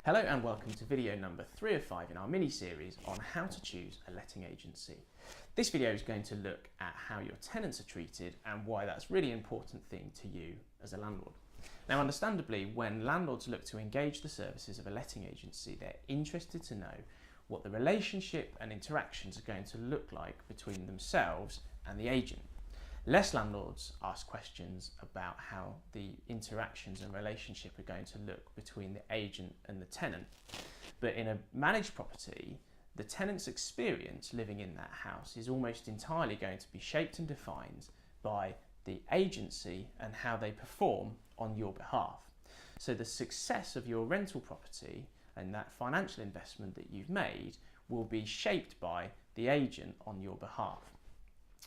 Hello and welcome to video number 3 of 5 in our mini-series on how to choose a letting agency. This video is going to look at how your tenants are treated and why that's a really important thing to you as a landlord. Now, understandably, when landlords look to engage the services of a letting agency, they're interested to know what the relationship and interactions are going to look like between themselves and the agent. Less landlords ask questions about how the interactions and relationship are going to look between the agent and the tenant. But in a managed property, the tenant's experience living in that house is almost entirely going to be shaped and defined by the agency and how they perform on your behalf. So the success of your rental property and that financial investment that you've made will be shaped by the agent on your behalf.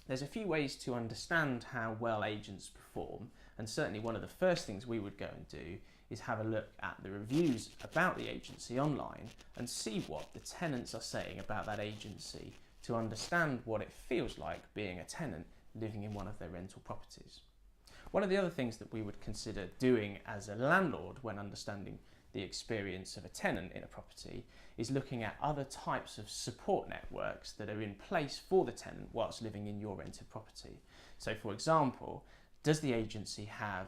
There's a few ways to understand how well agents perform, and certainly one of the first things we would go and do is have a look at the reviews about the agency online and see what the tenants are saying about that agency to understand what it feels like being a tenant living in one of their rental properties. One of the other things that we would consider doing as a landlord when understanding the experience of a tenant in a property is looking at other types of support networks that are in place for the tenant whilst living in your rented property. So for example, does the agency have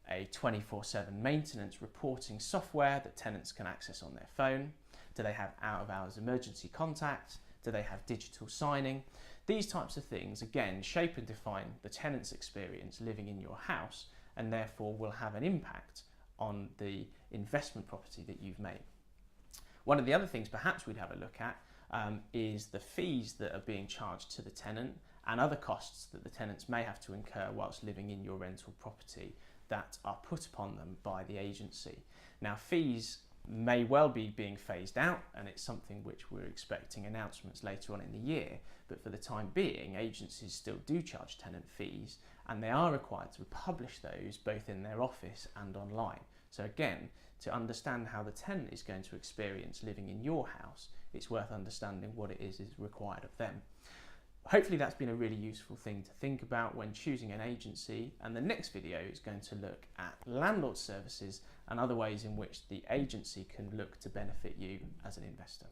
a 24/7 maintenance reporting software that tenants can access on their phone? Do they have out-of-hours emergency contact? Do they have digital signing? These types of things, again, shape and define the tenant's experience living in your house and therefore will have an impact on the investment property that you've made. One of the other things perhaps we'd have a look at is the fees that are being charged to the tenant and other costs that the tenants may have to incur whilst living in your rental property that are put upon them by the agency. Now, fees may well be being phased out, and it's something which we're expecting announcements later on in the year, but for the time being, agencies still do charge tenant fees, and they are required to publish those both in their office and online. So again, to understand how the tenant is going to experience living in your house, it's worth understanding what it is required of them. Hopefully that's been a really useful thing to think about when choosing an agency, and the next video is going to look at landlord services and other ways in which the agency can look to benefit you as an investor.